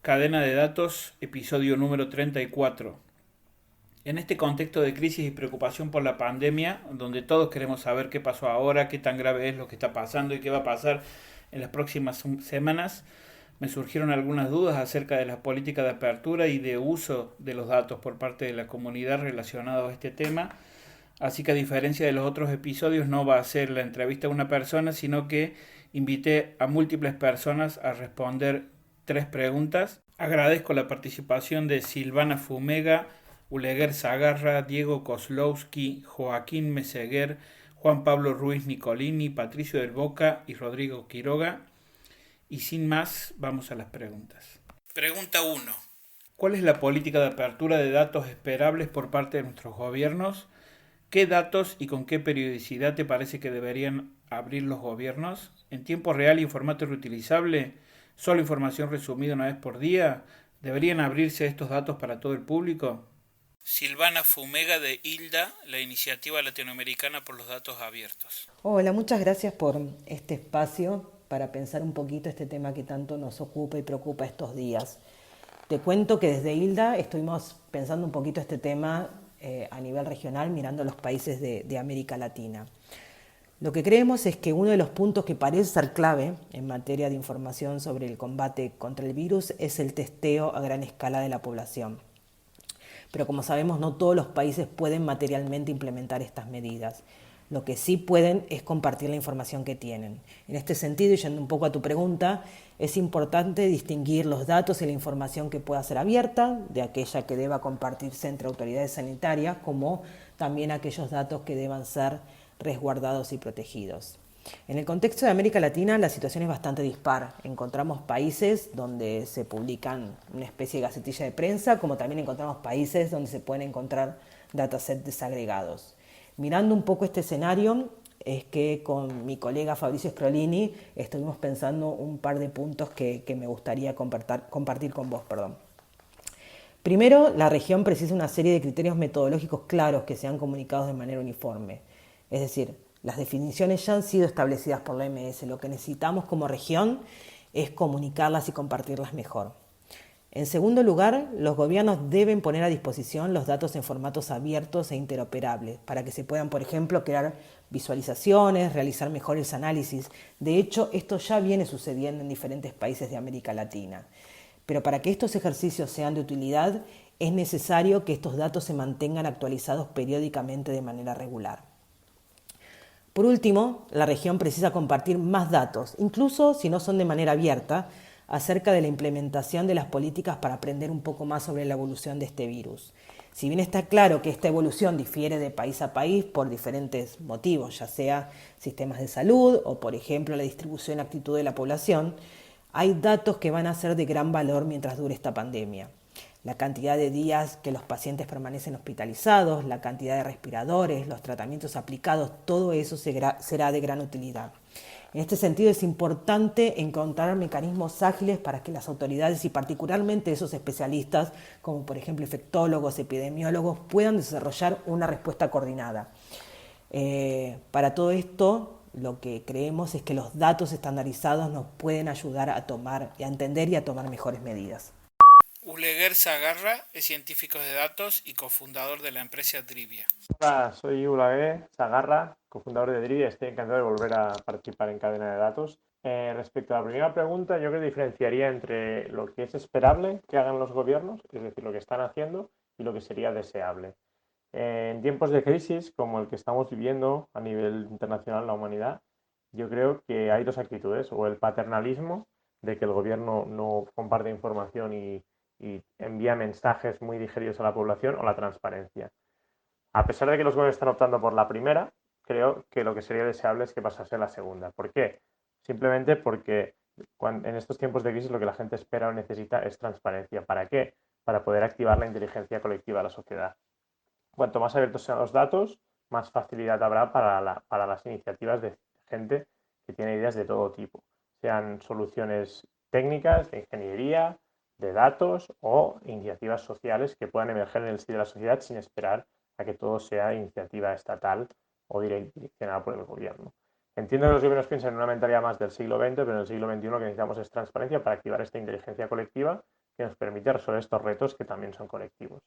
Cadena de datos, episodio número 34. En este contexto de crisis y preocupación por la pandemia, donde todos queremos saber qué pasó ahora, qué tan grave es lo que está pasando y qué va a pasar en las próximas semanas, me surgieron algunas dudas acerca de la política de apertura y de uso de los datos por parte de la comunidad relacionado a este tema. Así que a diferencia de los otros episodios, no va a ser la entrevista a una persona, sino que invité a múltiples personas a responder tres preguntas. Agradezco la participación de Silvana Fumega, Uleguer Zagarra, Diego Kozlowski, Joaquín Meseguer, Juan Pablo Ruiz Nicolini, Patricio del Boca y Rodrigo Quiroga. Y sin más, vamos a las preguntas. Pregunta 1. ¿Cuál es la política de apertura de datos esperables por parte de nuestros gobiernos? ¿Qué datos y con qué periodicidad te parece que deberían abrir los gobiernos? ¿En tiempo real y en formato reutilizable? ¿Solo información resumida una vez por día? ¿Deberían abrirse estos datos para todo el público? Silvana Fumega de ILDA, la Iniciativa Latinoamericana por los Datos Abiertos. Hola, muchas gracias por este espacio para pensar un poquito este tema que tanto nos ocupa y preocupa estos días. Te cuento que desde ILDA estuvimos pensando un poquito este tema a nivel regional, mirando los países de América Latina. Lo que creemos es que uno de los puntos que parece ser clave en materia de información sobre el combate contra el virus es el testeo a gran escala de la población. Pero como sabemos, no todos los países pueden materialmente implementar estas medidas. Lo que sí pueden es compartir la información que tienen. En este sentido, y yendo un poco a tu pregunta, es importante distinguir los datos y la información que pueda ser abierta de aquella que deba compartirse entre autoridades sanitarias, como también aquellos datos que deban ser resguardados y protegidos. En el contexto de América Latina la situación es bastante dispar. Encontramos países donde se publican una especie de gacetilla de prensa, como también encontramos países donde se pueden encontrar datasets desagregados. Mirando un poco este escenario, es que con mi colega Fabricio Scrolini estuvimos pensando un par de puntos que me gustaría compartir con vos. Primero, la región precisa una serie de criterios metodológicos claros que sean comunicados de manera uniforme. Es decir, las definiciones ya han sido establecidas por la OMS. Lo que necesitamos como región es comunicarlas y compartirlas mejor. En segundo lugar, los gobiernos deben poner a disposición los datos en formatos abiertos e interoperables para que se puedan, por ejemplo, crear visualizaciones, realizar mejores análisis. De hecho, esto ya viene sucediendo en diferentes países de América Latina. Pero para que estos ejercicios sean de utilidad, es necesario que estos datos se mantengan actualizados periódicamente de manera regular. Por último, la región precisa compartir más datos, incluso si no son de manera abierta, acerca de la implementación de las políticas para aprender un poco más sobre la evolución de este virus. Si bien está claro que esta evolución difiere de país a país por diferentes motivos, ya sea sistemas de salud o, por ejemplo, la distribución y actitud de la población, hay datos que van a ser de gran valor mientras dure esta pandemia. La cantidad de días que los pacientes permanecen hospitalizados, la cantidad de respiradores, los tratamientos aplicados, todo eso será de gran utilidad. En este sentido es importante encontrar mecanismos ágiles para que las autoridades y particularmente esos especialistas, como por ejemplo infectólogos, epidemiólogos, puedan desarrollar una respuesta coordinada. Para todo esto, lo que creemos es que los datos estandarizados nos pueden ayudar a entender y a tomar mejores medidas. Uleguer Zagarra es científico de datos y cofundador de la empresa Drivia. Hola, soy Ulagué Zagarra, cofundador de Dri. Estoy encantado de volver a participar en Cadena de Datos. Respecto a la primera pregunta, yo creo que diferenciaría entre lo que es esperable que hagan los gobiernos, es decir, lo que están haciendo, y lo que sería deseable. En tiempos de crisis como el que estamos viviendo a nivel internacional la humanidad, yo creo que hay dos actitudes, o el paternalismo de que el gobierno no comparte información y envía mensajes muy digeridos a la población, o la transparencia. A pesar de que los gobiernos están optando por la primera, creo que lo que sería deseable es que pasase a la segunda. ¿Por qué? Simplemente porque en estos tiempos de crisis lo que la gente espera o necesita es transparencia. ¿Para qué? Para poder activar la inteligencia colectiva de la sociedad. Cuanto más abiertos sean los datos, más facilidad habrá para las iniciativas de gente que tiene ideas de todo tipo, sean soluciones técnicas, de ingeniería, de datos o iniciativas sociales que puedan emerger en el sitio de la sociedad sin esperar a que todo sea iniciativa estatal o direccionada por el gobierno. Entiendo que los gobiernos piensan en una mentalidad más del siglo XX, pero en el siglo XXI lo que necesitamos es transparencia para activar esta inteligencia colectiva que nos permite resolver estos retos que también son colectivos.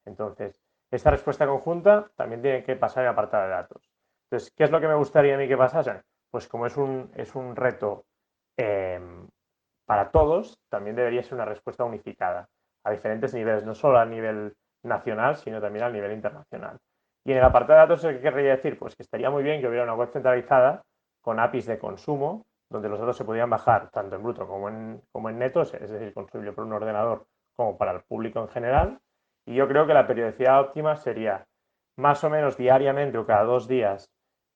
Entonces, esta respuesta conjunta también tiene que pasar en el apartado de datos. Entonces, ¿qué es lo que me gustaría a mí que pasase? Pues como es un reto eh, para todos, también debería ser una respuesta unificada a diferentes niveles, no solo a nivel nacional, sino también a nivel internacional. Y en el apartado de datos, ¿qué querría decir? Pues que estaría muy bien que hubiera una web centralizada con APIs de consumo, donde los datos se podían bajar tanto en bruto como en neto, es decir, consumible por un ordenador como para el público en general. Y yo creo que la periodicidad óptima sería más o menos diariamente o cada 2 días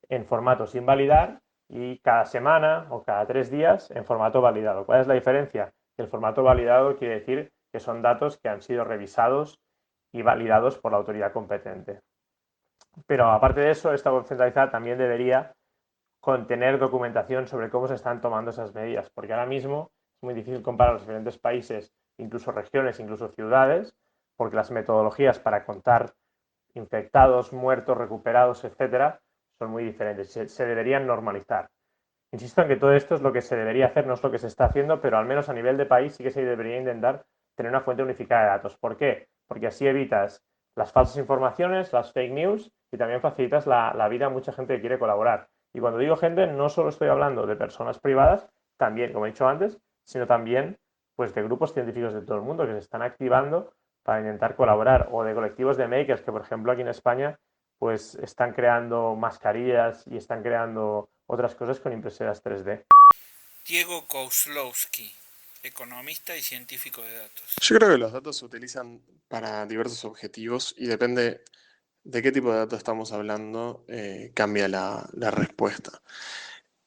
en formato sin validar y cada semana o cada 3 días en formato validado. ¿Cuál es la diferencia? Que el formato validado quiere decir que son datos que han sido revisados y validados por la autoridad competente. Pero aparte de eso, esta web centralizada también debería contener documentación sobre cómo se están tomando esas medidas, porque ahora mismo es muy difícil comparar los diferentes países, incluso regiones, incluso ciudades, porque las metodologías para contar infectados, muertos, recuperados, etcétera, son muy diferentes. Se deberían normalizar. Insisto en que todo esto es lo que se debería hacer, no es lo que se está haciendo, pero al menos a nivel de país sí que se debería intentar tener una fuente unificada de datos. ¿Por qué? Porque así evitas las falsas informaciones, las fake news y también facilitas la vida a mucha gente que quiere colaborar. Y cuando digo gente, no solo estoy hablando de personas privadas, también, como he dicho antes, sino también pues, de grupos científicos de todo el mundo que se están activando para intentar colaborar, o de colectivos de makers que, por ejemplo, aquí en España, pues están creando mascarillas y están creando otras cosas con impresoras 3D. Diego Kozlowski, economista y científico de datos. Yo creo que los datos se utilizan para diversos objetivos y depende de qué tipo de datos estamos hablando, cambia la respuesta.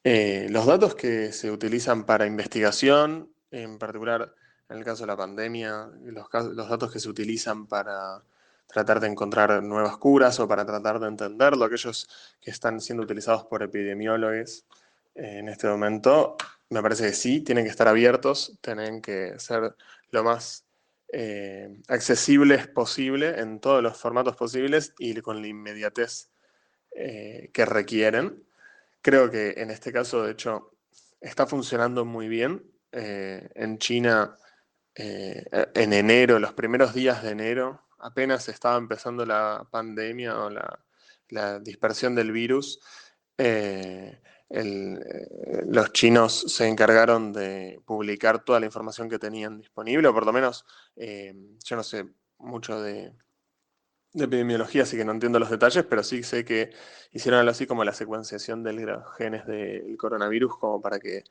Los datos que se utilizan para investigación, en particular en el caso de la pandemia, los datos que se utilizan para tratar de encontrar nuevas curas o para tratar de entenderlo, aquellos que están siendo utilizados por epidemiólogos en este momento, me parece que sí, tienen que estar abiertos, tienen que ser lo más accesibles posible en todos los formatos posibles y con la inmediatez que requieren. Creo que en este caso, de hecho, está funcionando muy bien. En China, en enero, los primeros días de enero, apenas estaba empezando la pandemia o la dispersión del virus, eh, los chinos se encargaron de publicar toda la información que tenían disponible, o por lo menos, yo no sé mucho de epidemiología, así que no entiendo los detalles, pero sí sé que hicieron algo así como la secuenciación de los genes del coronavirus, como para que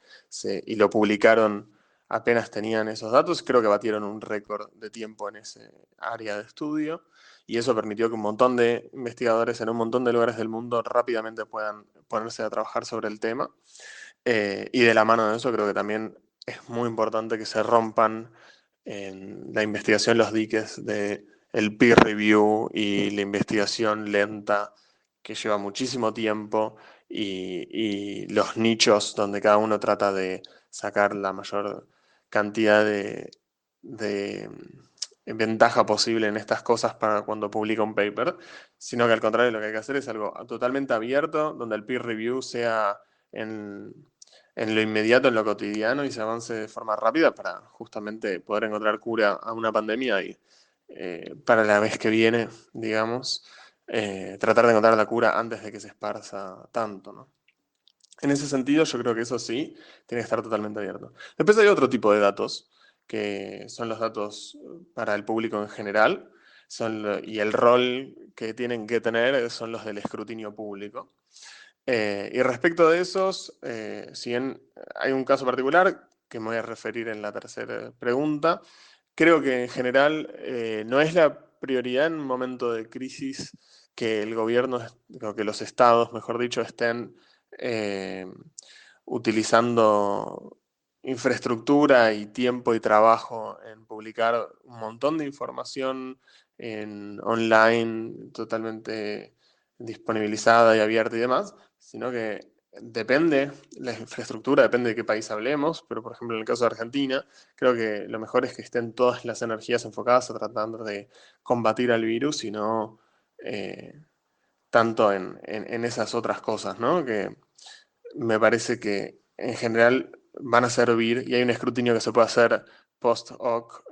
y lo publicaron apenas tenían esos datos. Creo que batieron un récord de tiempo en ese área de estudio, y eso permitió que un montón de investigadores en un montón de lugares del mundo rápidamente puedan ponerse a trabajar sobre el tema. Y de la mano de eso creo que también es muy importante que se rompan en la investigación los diques de el peer review y la investigación lenta que lleva muchísimo tiempo y los nichos donde cada uno trata de sacar la mayor cantidad de ventaja posible en estas cosas para cuando publica un paper, sino que al contrario lo que hay que hacer es algo totalmente abierto, donde el peer review sea en, en lo inmediato, en lo cotidiano, y se avance de forma rápida para justamente poder encontrar cura a una pandemia y para la vez que viene, digamos, tratar de encontrar la cura antes de que se esparza tanto, ¿no? En ese sentido, yo creo que eso sí, tiene que estar totalmente abierto. Después hay otro tipo de datos, que son los datos para el público en general, y el rol que tienen que tener son los del escrutinio público. Y respecto de esos, si bien hay un caso particular que me voy a referir en la tercera pregunta, creo que en general no es la prioridad en un momento de crisis que el gobierno, o que los estados, mejor dicho, estén eh, utilizando infraestructura y tiempo y trabajo en publicar un montón de información en online totalmente disponibilizada y abierta y demás, sino que depende, la infraestructura depende de qué país hablemos, pero por ejemplo en el caso de Argentina, creo que lo mejor es que estén todas las energías enfocadas a tratando de combatir al virus y no tanto en esas otras cosas, ¿no? Que me parece que en general van a servir y hay un escrutinio que se puede hacer post hoc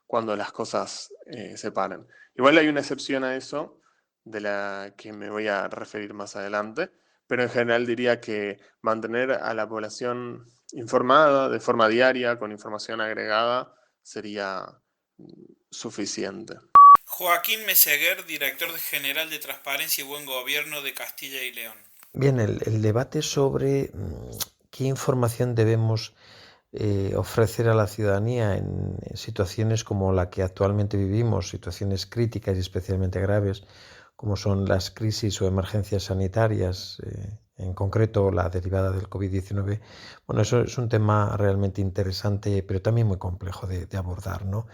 cuando las cosas se paren. Igual hay una excepción a eso, de la que me voy a referir más adelante, pero en general diría que mantener a la población informada de forma diaria, con información agregada, sería suficiente. Joaquín Meseguer, director general de Transparencia y Buen Gobierno de Castilla y León. Bien, el debate sobre qué información debemos ofrecer a la ciudadanía en situaciones como la que actualmente vivimos, situaciones críticas y especialmente graves, como son las crisis o emergencias sanitarias, en concreto la derivada del COVID-19. Bueno, eso es un tema realmente interesante, pero también muy complejo de abordar, ¿no?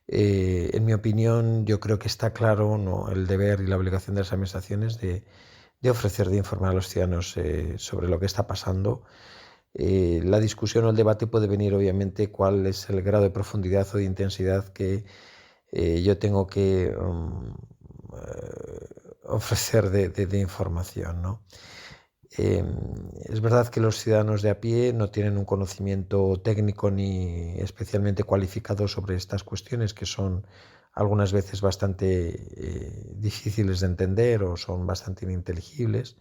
En mi opinión, yo creo que está claro, ¿no?, el deber y la obligación de las administraciones de ofrecer, de informar a los ciudadanos sobre lo que está pasando. La discusión o el debate puede venir, obviamente, cuál es el grado de profundidad o de intensidad que yo tengo que ofrecer de información, ¿no? Es verdad que los ciudadanos de a pie no tienen un conocimiento técnico ni especialmente cualificado sobre estas cuestiones, que son algunas veces bastante difíciles de entender o son bastante ininteligibles,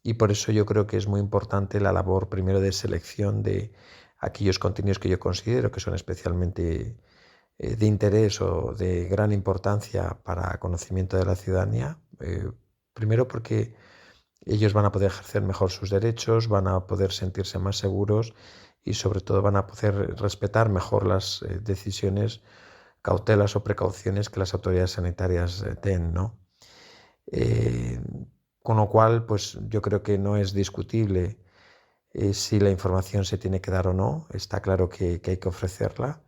y por eso yo creo que es muy importante la labor primero de selección de aquellos contenidos que yo considero que son especialmente de interés o de gran importancia para conocimiento de la ciudadanía. Primero porque ellos van a poder ejercer mejor sus derechos, van a poder sentirse más seguros y sobre todo van a poder respetar mejor las decisiones, cautelas o precauciones que las autoridades sanitarias den, ¿no? Con lo cual, pues yo creo que no es discutible si la información se tiene que dar o no. Está claro que hay que ofrecerla,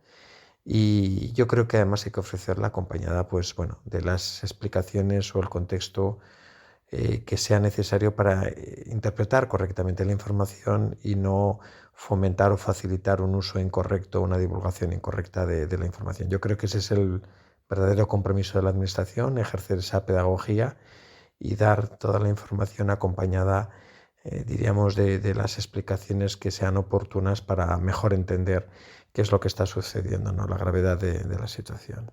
y yo creo que además hay que ofrecerla acompañada, pues bueno, de las explicaciones o el contexto que sea necesario para interpretar correctamente la información y no fomentar o facilitar un uso incorrecto, una divulgación incorrecta de la información. Yo creo que ese es el verdadero compromiso de la administración, ejercer esa pedagogía y dar toda la información acompañada, diríamos, de las explicaciones que sean oportunas para mejor entender qué es lo que está sucediendo, ¿no?, la gravedad de la situación.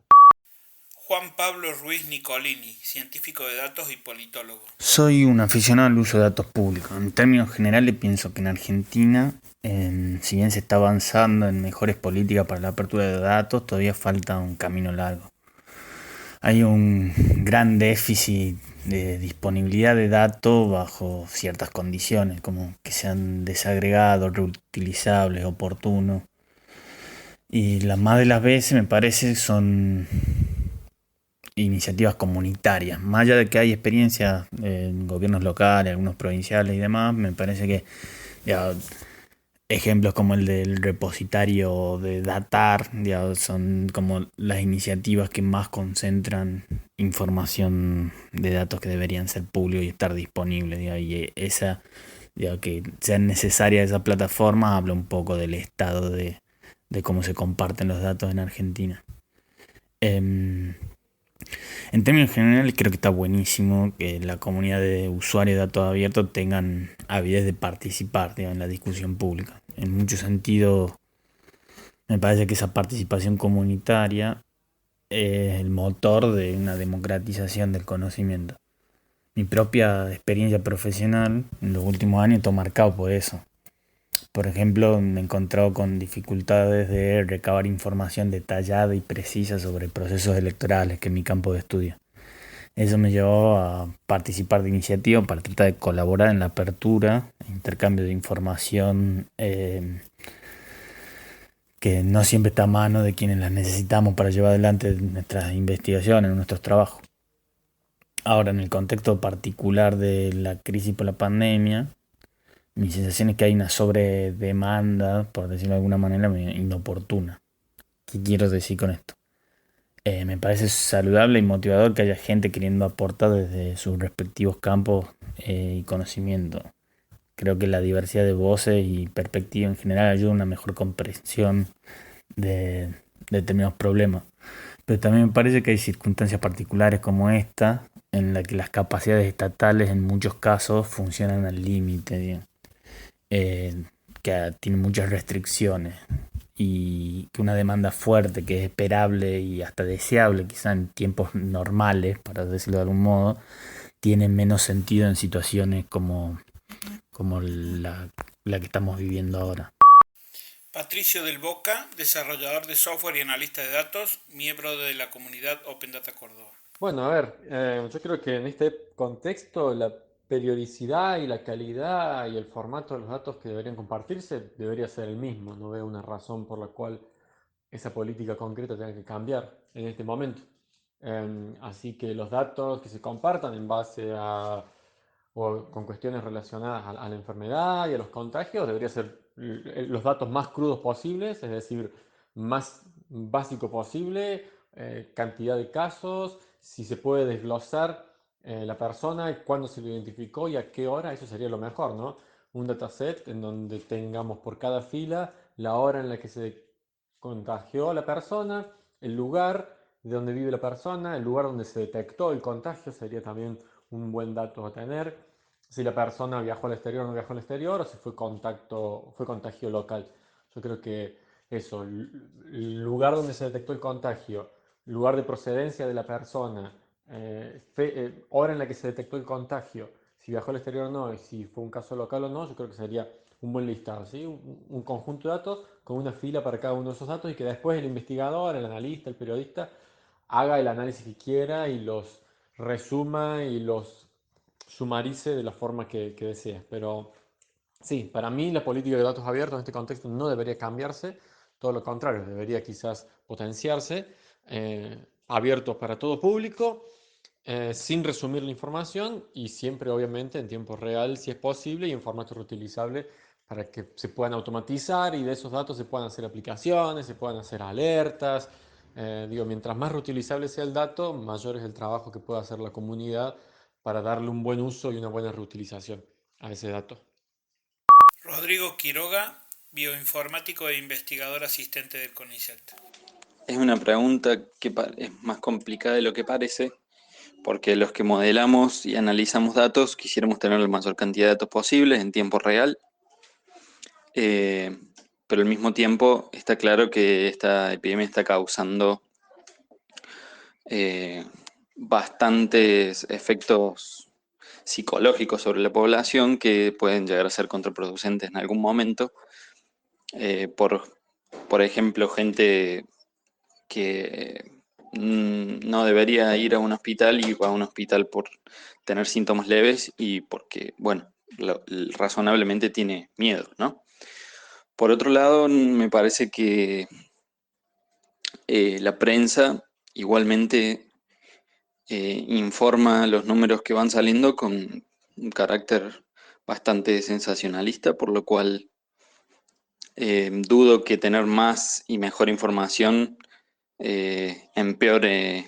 Juan Pablo Ruiz Nicolini, científico de datos y politólogo. Soy un aficionado al uso de datos públicos. En términos generales pienso que en Argentina, si bien se está avanzando en mejores políticas para la apertura de datos, todavía falta un camino largo. Hay un gran déficit de disponibilidad de datos bajo ciertas condiciones, como que sean desagregados, reutilizables, oportunos. Y la más de las veces me parece son iniciativas comunitarias. Más allá de que hay experiencias en gobiernos locales, algunos provinciales y demás, me parece que ejemplos como el del repositorio de Datar son como las iniciativas que más concentran información de datos que deberían ser públicos y estar disponibles. Y esa, que sea necesaria esa plataforma, habla un poco del estado de cómo se comparten los datos en Argentina. En términos generales creo que está buenísimo que la comunidad de usuarios de datos abiertos tengan avidez de participar en la discusión pública. En muchos sentidos me parece que esa participación comunitaria es el motor de una democratización del conocimiento. Mi propia experiencia profesional en los últimos años está marcado por eso. Por ejemplo, me he encontrado con dificultades de recabar información detallada y precisa sobre procesos electorales, que es mi campo de estudio. Eso me llevó a participar de iniciativas para tratar de colaborar en la apertura, intercambio de información que no siempre está a mano de quienes las necesitamos para llevar adelante nuestras investigaciones, nuestros trabajos. Ahora, en el contexto particular de la crisis por la pandemia, mi sensación es que hay una sobredemanda, por decirlo de alguna manera, inoportuna. ¿Qué quiero decir con esto? Me parece saludable y motivador que haya gente queriendo aportar desde sus respectivos campos y conocimiento. Creo que la diversidad de voces y perspectivas en general ayuda a una mejor comprensión de determinados problemas. Pero también me parece que hay circunstancias particulares como esta, en las que las capacidades estatales en muchos casos funcionan al límite, que tienen muchas restricciones. y que una demanda fuerte, que es esperable y hasta deseable, quizá en tiempos normales, para decirlo de algún modo, tiene menos sentido en situaciones como la que estamos viviendo ahora. Patricio del Boca, desarrollador de software y analista de datos, miembro de la comunidad Open Data Córdoba. Bueno, a ver, yo creo que en este contexto la periodicidad y la calidad y el formato de los datos que deberían compartirse debería ser el mismo. No veo una razón por la cual esa política concreta tenga que cambiar en este momento. Así que los datos que se compartan en base a o con cuestiones relacionadas a la enfermedad y a los contagios deberían ser los datos más crudos posibles, es decir, más básico posible, cantidad de casos, si se puede desglosar la persona, cuándo se lo identificó y a qué hora, eso sería lo mejor, ¿no? Un dataset en donde tengamos por cada fila la hora en la que se contagió a la persona, el lugar de donde vive la persona, el lugar donde se detectó el contagio sería también un buen dato a tener. Si la persona viajó al exterior o no viajó al exterior, o si fue contagio local. Yo creo que eso, el lugar donde se detectó el contagio, lugar de procedencia de la persona, hora en la que se detectó el contagio, si viajó al exterior o no, y si fue un caso local o no, yo creo que sería un buen listado, ¿sí? Un conjunto de datos con una fila para cada uno de esos datos y que después el investigador, el analista, el periodista haga el análisis que quiera y los resuma y los sumarice de la forma que desea. Pero sí, para mí la política de datos abiertos en este contexto no debería cambiarse, todo lo contrario, debería quizás potenciarse, abiertos para todo público, sin resumir la información y siempre obviamente en tiempo real si es posible y en formato reutilizable para que se puedan automatizar y de esos datos se puedan hacer aplicaciones, se puedan hacer alertas. Digo, mientras más reutilizable sea el dato, mayor es el trabajo que pueda hacer la comunidad para darle un buen uso y una buena reutilización a ese dato. Rodrigo Quiroga, bioinformático e investigador asistente del CONICET. Es una pregunta que es más complicada de lo que parece, porque los que modelamos y analizamos datos quisiéramos tener la mayor cantidad de datos posibles en tiempo real, pero al mismo tiempo está claro que esta epidemia está causando bastantes efectos psicológicos sobre la población que pueden llegar a ser contraproducentes en algún momento. Por ejemplo, gente que no debería ir a un hospital y va a un hospital por tener síntomas leves y porque, bueno, razonablemente tiene miedo, ¿no? Por otro lado, me parece que la prensa igualmente informa los números que van saliendo con un carácter bastante sensacionalista, por lo cual dudo que tener más y mejor información empeore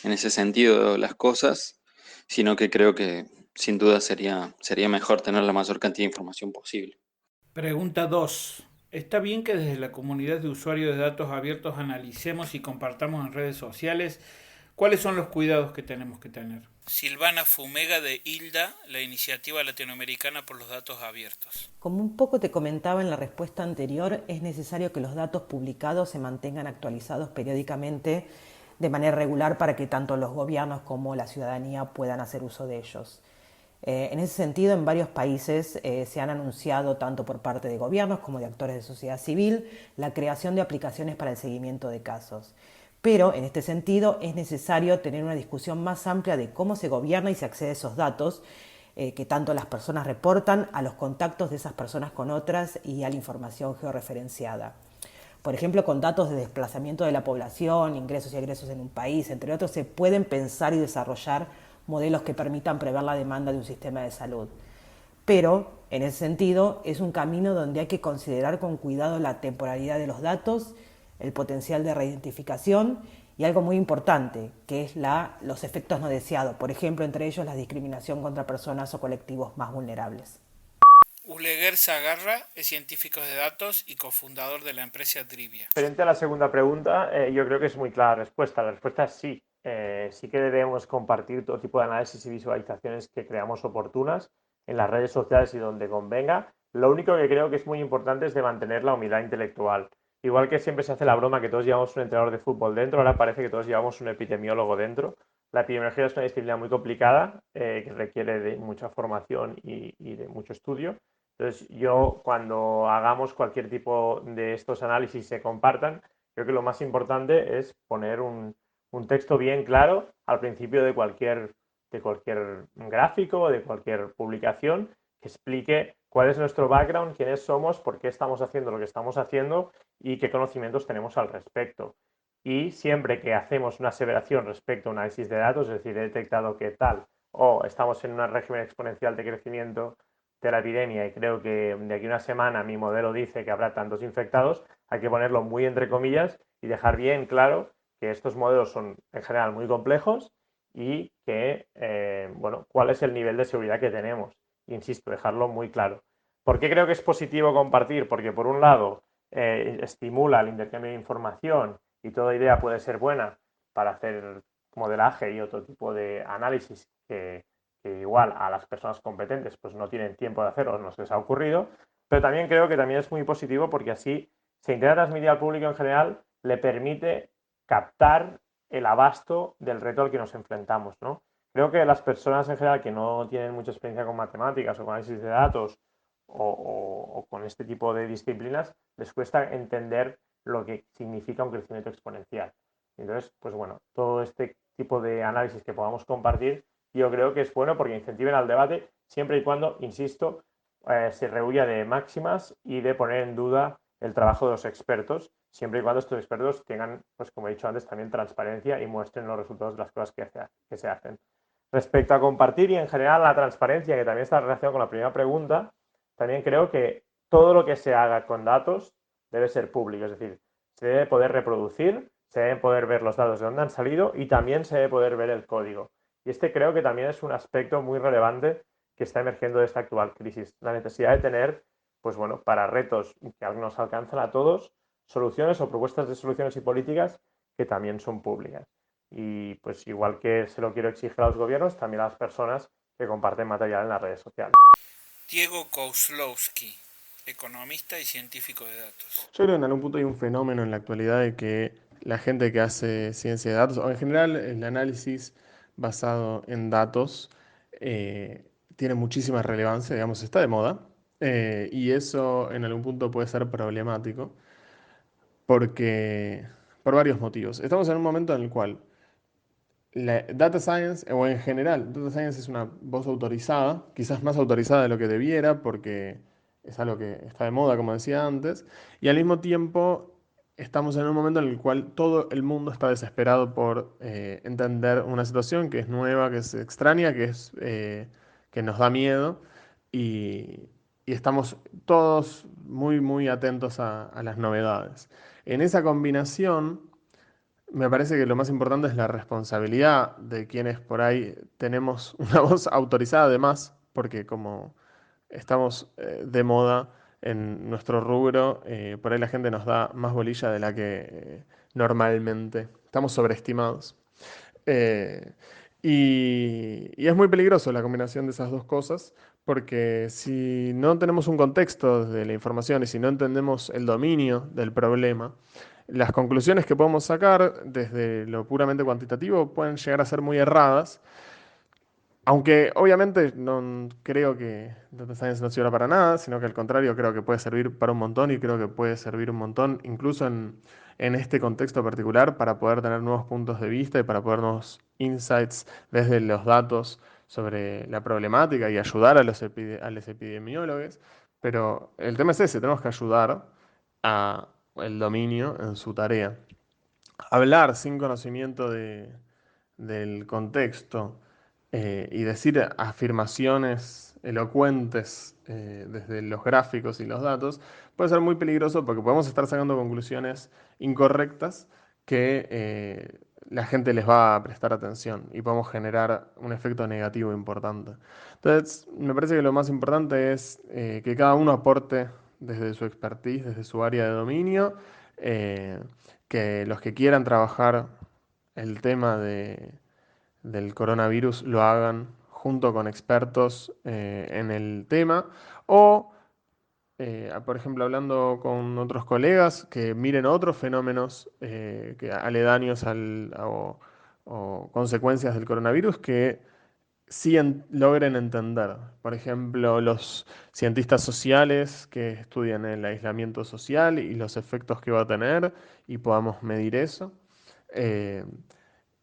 en ese sentido las cosas, sino que creo que sin duda sería mejor tener la mayor cantidad de información posible. Pregunta 2. ¿Está bien que desde la comunidad de usuarios de datos abiertos analicemos y compartamos en redes sociales? ¿Cuáles son los cuidados que tenemos que tener? Silvana Fumega de ILDA, la Iniciativa Latinoamericana por los Datos Abiertos. Como un poco te comentaba en la respuesta anterior, es necesario que los datos publicados se mantengan actualizados periódicamente de manera regular para que tanto los gobiernos como la ciudadanía puedan hacer uso de ellos. En ese sentido, en varios países se han anunciado, tanto por parte de gobiernos como de actores de sociedad civil, la creación de aplicaciones para el seguimiento de casos. Pero, en este sentido, es necesario tener una discusión más amplia de cómo se gobierna y se accede a esos datos que tanto las personas reportan, a los contactos de esas personas con otras y a la información georreferenciada. Por ejemplo, con datos de desplazamiento de la población, ingresos y egresos en un país, entre otros, se pueden pensar y desarrollar modelos que permitan prever la demanda de un sistema de salud. Pero, en ese sentido, es un camino donde hay que considerar con cuidado la temporalidad de los datos, el potencial de reidentificación y algo muy importante, que es los efectos no deseados, por ejemplo, entre ellos la discriminación contra personas o colectivos más vulnerables. Uleguer Zagarra es científico de datos y cofundador de la empresa Drivia. Frente a la segunda pregunta, yo creo que es muy clara la respuesta. La respuesta es sí. Sí que debemos compartir todo tipo de análisis y visualizaciones que creamos oportunas en las redes sociales y donde convenga. Lo único que creo que es muy importante es de mantener la humildad intelectual. igual que siempre se hace la broma que todos llevamos un entrenador de fútbol dentro, ahora parece que todos llevamos un epidemiólogo dentro. La epidemiología es una disciplina muy complicada que requiere de mucha formación y de mucho estudio. Entonces, yo cuando hagamos cualquier tipo de estos análisis se compartan, creo que lo más importante es poner un texto bien claro al principio de cualquier gráfico, de cualquier publicación, que explique cuál es nuestro background, quiénes somos, por qué estamos haciendo lo que estamos haciendo y qué conocimientos tenemos al respecto. Y siempre que hacemos una aseveración respecto a un análisis de datos, es decir, he detectado que tal o estamos en un régimen exponencial de crecimiento de la epidemia y creo que de aquí a una semana mi modelo dice que habrá tantos infectados, hay que ponerlo muy entre comillas y dejar bien claro que estos modelos son en general muy complejos y que, bueno, cuál es el nivel de seguridad que tenemos. Insisto, dejarlo muy claro. ¿Por qué creo que es positivo compartir? Porque por un lado estimula el intercambio de información y toda idea puede ser buena para hacer modelaje y otro tipo de análisis que igual a las personas competentes pues no tienen tiempo de hacerlo, no se les ha ocurrido, pero también creo que también es muy positivo porque así se intenta transmitir al público en general, le permite captar el abasto del reto al que nos enfrentamos, ¿no? Creo que las personas en general que no tienen mucha experiencia con matemáticas o con análisis de datos o con este tipo de disciplinas, les cuesta entender lo que significa un crecimiento exponencial. Entonces, pues bueno, todo este tipo de análisis que podamos compartir, yo creo que es bueno porque incentiven al debate siempre y cuando, insisto, se rehuya de máximas y de poner en duda el trabajo de los expertos, siempre y cuando estos expertos tengan, pues como he dicho antes, también transparencia y muestren los resultados de las cosas que se hacen. Respecto a compartir y en general la transparencia, que también está relacionado con la primera pregunta, también creo que todo lo que se haga con datos debe ser público, es decir, se debe poder reproducir, se deben poder ver los datos de dónde han salido y también se debe poder ver el código. Y este creo que también es un aspecto muy relevante que está emergiendo de esta actual crisis, la necesidad de tener, pues bueno, para retos que nos alcanzan a todos, soluciones o propuestas de soluciones y políticas que también son públicas. Y pues igual que se lo quiero exigir a los gobiernos, también a las personas que comparten material en las redes sociales. Diego Kozlowski, economista y científico de datos. Yo creo que en algún punto hay un fenómeno en la actualidad de que la gente que hace ciencia de datos, o en general el análisis basado en datos, tiene muchísima relevancia, digamos, está de moda, y eso en algún punto puede ser problemático porque, por varios motivos. Estamos en un momento en el cual la data science, o en general, data science es una voz autorizada, quizás más autorizada de lo que debiera, porque es algo que está de moda, como decía antes, y al mismo tiempo estamos en un momento en el cual todo el mundo está desesperado por entender una situación que es nueva, que es extraña, que nos da miedo, y, y estamos todos muy, muy atentos a las novedades. En esa combinación me parece que lo más importante es la responsabilidad de quienes por ahí tenemos una voz autorizada además, porque como estamos de moda en nuestro rubro, por ahí la gente nos da más bolilla de la que normalmente. Estamos sobreestimados. Eh, y es muy peligroso la combinación de esas dos cosas, porque si no tenemos un contexto de la información y si no entendemos el dominio del problema, las conclusiones que podemos sacar desde lo puramente cuantitativo pueden llegar a ser muy erradas, aunque obviamente no creo que Data Science no sirva para nada, sino que al contrario creo que puede servir para un montón y creo que puede servir un montón incluso en este contexto particular para poder tener nuevos puntos de vista y para poder nuevos insights desde los datos sobre la problemática y ayudar a los epidemiólogos. Pero el tema es ese, tenemos que ayudar a el dominio en su tarea. Hablar sin conocimiento del contexto y decir afirmaciones elocuentes desde los gráficos y los datos puede ser muy peligroso porque podemos estar sacando conclusiones incorrectas que la gente les va a prestar atención y podemos generar un efecto negativo importante. Entonces, me parece que lo más importante es que cada uno aporte desde su expertise, desde su área de dominio, eh, que los que quieran trabajar el tema del coronavirus lo hagan junto con expertos en el tema o por ejemplo, hablando con otros colegas, que miren otros fenómenos aledaños o consecuencias del coronavirus que sí logren entender. Por ejemplo, los cientistas sociales que estudian el aislamiento social y los efectos que va a tener y podamos medir eso. Eh,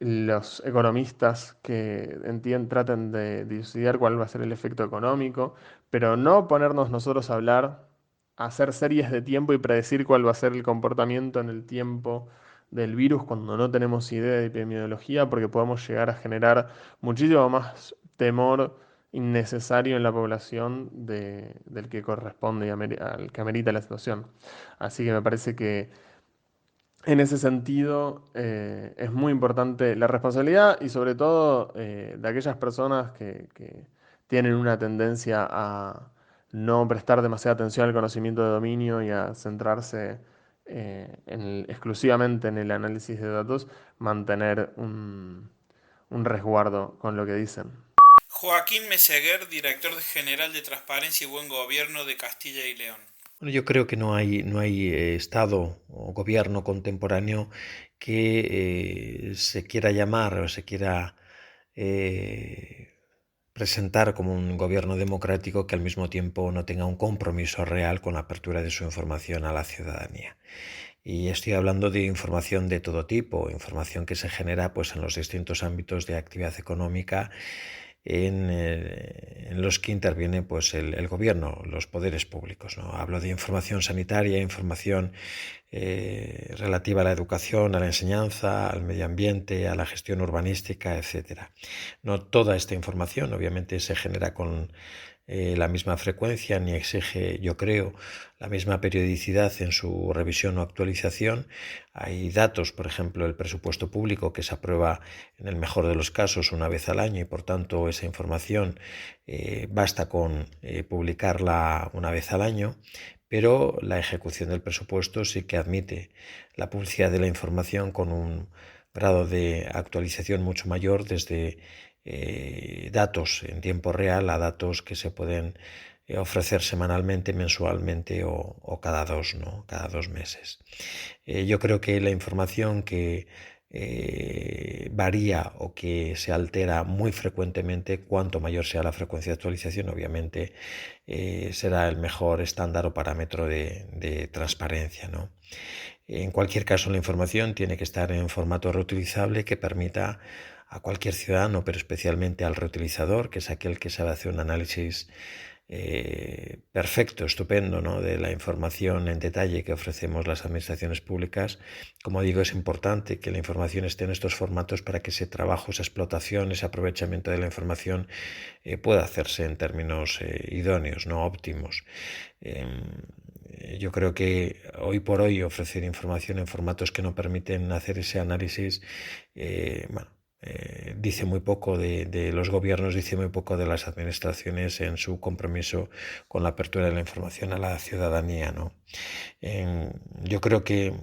los economistas que traten de dilucidar cuál va a ser el efecto económico, pero no ponernos nosotros a hablar, a hacer series de tiempo y predecir cuál va a ser el comportamiento en el tiempo del virus cuando no tenemos idea de epidemiología, porque podemos llegar a generar muchísimo más temor innecesario en la población del que corresponde y al que amerita la situación. Así que me parece que en ese sentido, es muy importante la responsabilidad y sobre todo de aquellas personas que tienen una tendencia a no prestar demasiada atención al conocimiento de dominio y a centrarse exclusivamente en el análisis de datos, mantener un resguardo con lo que dicen. Joaquín Meseguer, director general de Transparencia y Buen Gobierno de Castilla y León. Bueno, yo creo que no hay Estado o gobierno contemporáneo que se quiera llamar o se quiera presentar como un gobierno democrático que al mismo tiempo no tenga un compromiso real con la apertura de su información a la ciudadanía. Y estoy hablando de información de todo tipo, información que se genera pues, en los distintos ámbitos de actividad económica en los que interviene pues, el gobierno, los poderes públicos, ¿no? Hablo de información sanitaria, información relativa a la educación, a la enseñanza, al medio ambiente, a la gestión urbanística, etc. No toda esta información obviamente se genera con la misma frecuencia ni exige, yo creo, la misma periodicidad en su revisión o actualización. Hay datos, por ejemplo, el presupuesto público que se aprueba en el mejor de los casos una vez al año y por tanto esa información basta con publicarla una vez al año, pero la ejecución del presupuesto sí que admite la publicidad de la información con un grado de actualización mucho mayor desde datos en tiempo real a datos que se pueden ofrecer semanalmente, mensualmente o cada dos, ¿no? Cada 2 meses. Yo creo que la información que varía o que se altera muy frecuentemente, cuanto mayor sea la frecuencia de actualización, obviamente será el mejor estándar o parámetro de transparencia, ¿no? En cualquier caso, la información tiene que estar en formato reutilizable que permita a cualquier ciudadano, pero especialmente al reutilizador, que es aquel que sabe hacer un análisis perfecto, estupendo, ¿no? De la información en detalle que ofrecemos las administraciones públicas. Como digo, es importante que la información esté en estos formatos para que ese trabajo, esa explotación, ese aprovechamiento de la información pueda hacerse en términos idóneos, no óptimos. Yo creo que hoy por hoy ofrecer información en formatos que no permiten hacer ese análisis, dice muy poco de los gobiernos, dice muy poco de las administraciones en su compromiso con la apertura de la información a la ciudadanía, ¿no? Yo creo que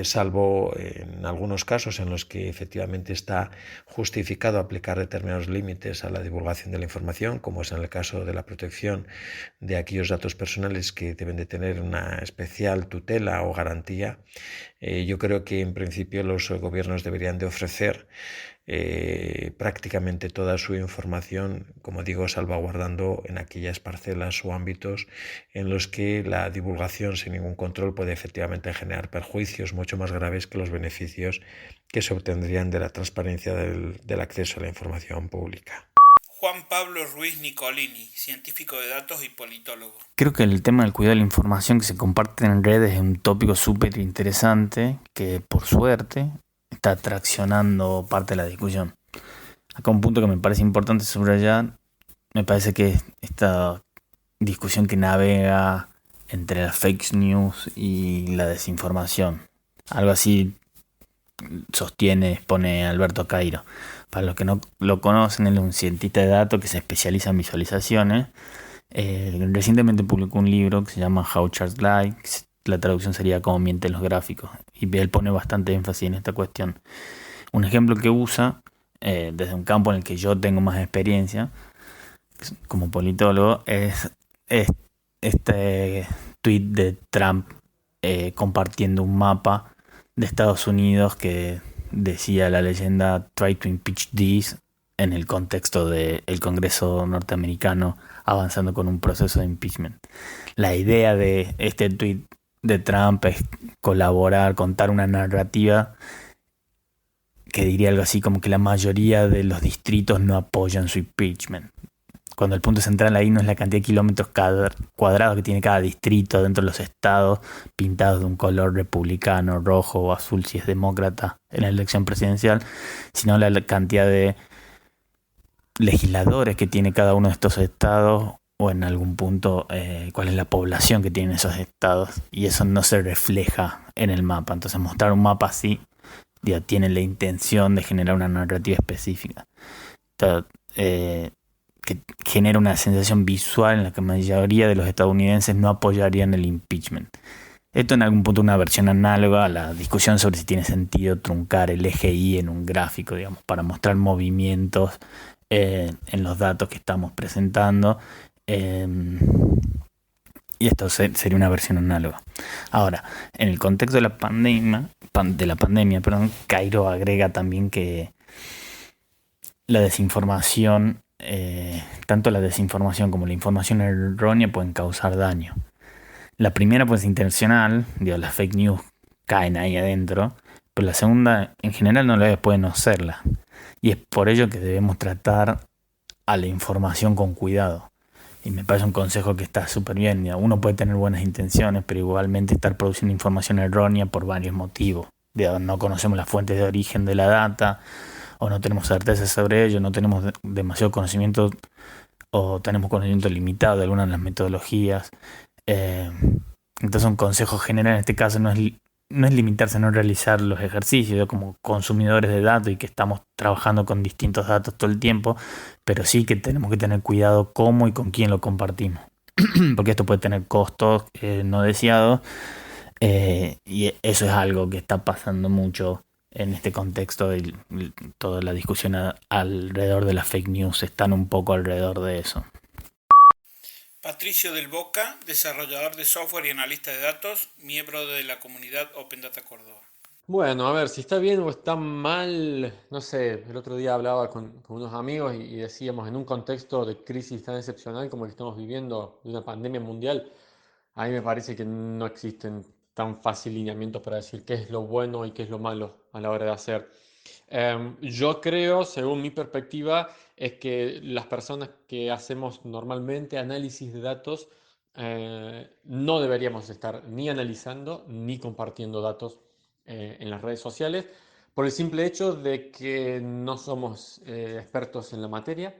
salvo en algunos casos en los que efectivamente está justificado aplicar determinados límites a la divulgación de la información, como es en el caso de la protección de aquellos datos personales que deben de tener una especial tutela o garantía, yo creo que en principio los gobiernos deberían de ofrecer prácticamente toda su información, como digo, salvaguardando en aquellas parcelas o ámbitos en los que la divulgación sin ningún control puede efectivamente generar perjuicios mucho más graves que los beneficios que se obtendrían de la transparencia del acceso a la información pública. Juan Pablo Ruiz Nicolini, científico de datos y politólogo. Creo que el tema del cuidado de la información que se comparte en redes es un tópico súper interesante que, por suerte, está traccionando parte de la discusión. Acá un punto que me parece importante subrayar, me parece que esta discusión que navega entre las fake news y la desinformación. Algo así expone Alberto Cairo. Para los que no lo conocen, él es un cientista de datos que se especializa en visualizaciones. Recientemente publicó un libro que se llama How Charts Lie. La traducción sería Cómo mienten los gráficos. Y él pone bastante énfasis en esta cuestión. Un ejemplo que usa, desde un campo en el que yo tengo más experiencia, como politólogo, es este tweet de Trump compartiendo un mapa de Estados Unidos que decía la leyenda "Try to impeach this", en el contexto del Congreso norteamericano avanzando con un proceso de impeachment. La idea de este tweet de Trump es colaborar, contar una narrativa que diría algo así como que la mayoría de los distritos no apoyan su impeachment. Cuando el punto central ahí no es la cantidad de kilómetros cuadrados que tiene cada distrito dentro de los estados, pintados de un color republicano, rojo o azul si es demócrata en la elección presidencial, sino la cantidad de legisladores que tiene cada uno de estos estados, o en algún punto cuál es la población que tienen esos estados, y eso no se refleja en el mapa. Entonces mostrar un mapa así ya tiene la intención de generar una narrativa específica. Entonces, que genera una sensación visual en la que la mayoría de los estadounidenses no apoyarían el impeachment. Esto en algún punto es una versión análoga a la discusión sobre si tiene sentido truncar el eje Y en un gráfico, digamos, para mostrar movimientos en los datos que estamos presentando. Y esto sería una versión análoga. Ahora, en el contexto de la pandemia, Cairo agrega también que la desinformación, tanto la desinformación como la información errónea pueden causar daño. La primera pues intencional, las fake news caen ahí adentro, pero la segunda en general puede no serla. Y es por ello que debemos tratar a la información con cuidado. Y me parece un consejo que está súper bien. Uno puede tener buenas intenciones, pero igualmente estar produciendo información errónea por varios motivos. No conocemos las fuentes de origen de la data, o no tenemos certeza sobre ello, no tenemos demasiado conocimiento, o tenemos conocimiento limitado de algunas de las metodologías. Entonces un consejo general en este caso no es limitarse a no realizar los ejercicios como consumidores de datos y que estamos trabajando con distintos datos todo el tiempo, pero sí que tenemos que tener cuidado cómo y con quién lo compartimos, porque esto puede tener costos no deseados, y eso es algo que está pasando mucho en este contexto. Toda la discusión alrededor de las fake news están un poco alrededor de eso. Patricio del Boca, desarrollador de software y analista de datos, miembro de la comunidad Open Data Córdoba. Bueno, a ver, si está bien o está mal, no sé, el otro día hablaba con unos amigos y decíamos, en un contexto de crisis tan excepcional como el que estamos viviendo, de una pandemia mundial, a mí me parece que no existen tan fácil lineamientos para decir qué es lo bueno y qué es lo malo a la hora de hacer. Yo creo, según mi perspectiva, es que las personas que hacemos normalmente análisis de datos no deberíamos estar ni analizando ni compartiendo datos en las redes sociales por el simple hecho de que no somos expertos en la materia,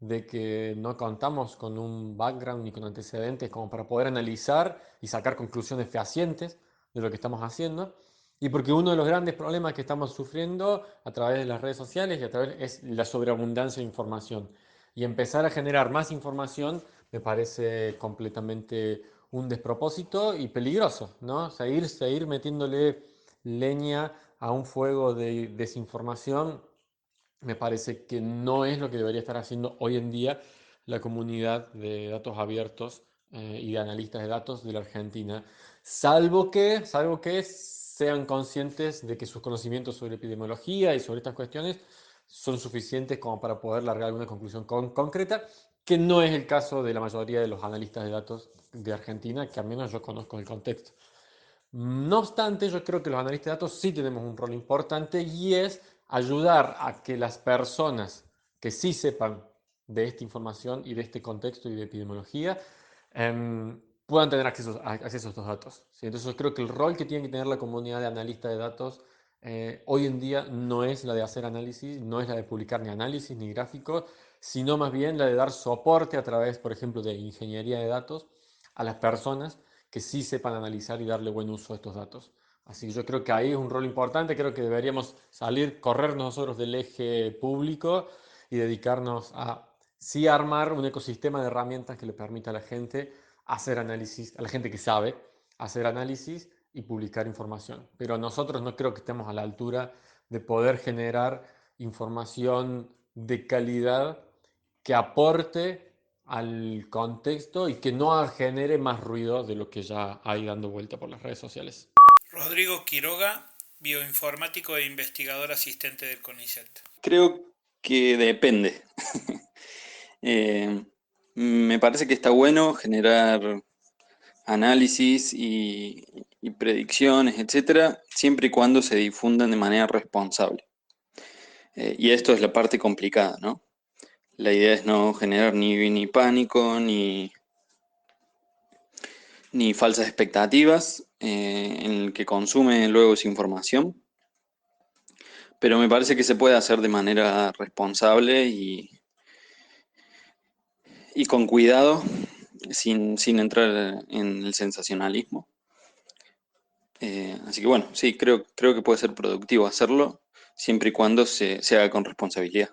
de que no contamos con un background ni con antecedentes como para poder analizar y sacar conclusiones fehacientes de lo que estamos haciendo. Y porque uno de los grandes problemas que estamos sufriendo a través de las redes sociales es la sobreabundancia de información. Y empezar a generar más información me parece completamente un despropósito y peligroso, ¿no? Seguir metiéndole leña a un fuego de desinformación me parece que no es lo que debería estar haciendo hoy en día la comunidad de datos abiertos y de analistas de datos de la Argentina, salvo que sean conscientes de que sus conocimientos sobre epidemiología y sobre estas cuestiones son suficientes como para poder largar alguna conclusión concreta, que no es el caso de la mayoría de los analistas de datos de Argentina, que al menos yo conozco el contexto. No obstante, yo creo que los analistas de datos sí tenemos un rol importante y es ayudar a que las personas que sí sepan de esta información y de este contexto y de epidemiología puedan tener acceso a estos datos. ¿Sí? Entonces yo creo que el rol que tiene que tener la comunidad de analistas de datos hoy en día no es la de hacer análisis, no es la de publicar ni análisis ni gráficos, sino más bien la de dar soporte a través, por ejemplo, de ingeniería de datos a las personas que sí sepan analizar y darle buen uso a estos datos. Así que yo creo que ahí es un rol importante, creo que deberíamos correr nosotros del eje público y dedicarnos a sí armar un ecosistema de herramientas que le permita a la gente hacer análisis, a la gente que sabe hacer análisis y publicar información. Pero nosotros no creo que estemos a la altura de poder generar información de calidad que aporte al contexto y que no genere más ruido de lo que ya hay dando vuelta por las redes sociales. Rodrigo Quiroga, bioinformático e investigador asistente del CONICET. Creo que depende. Me parece que está bueno generar análisis y predicciones, etcétera, siempre y cuando se difundan de manera responsable. Y esto es la parte complicada, ¿no? La idea es no generar ni pánico, ni falsas expectativas en el que consume luego esa información. Pero me parece que se puede hacer de manera responsable y con cuidado, sin entrar en el sensacionalismo. Así que bueno, sí, creo que puede ser productivo hacerlo, siempre y cuando se haga con responsabilidad.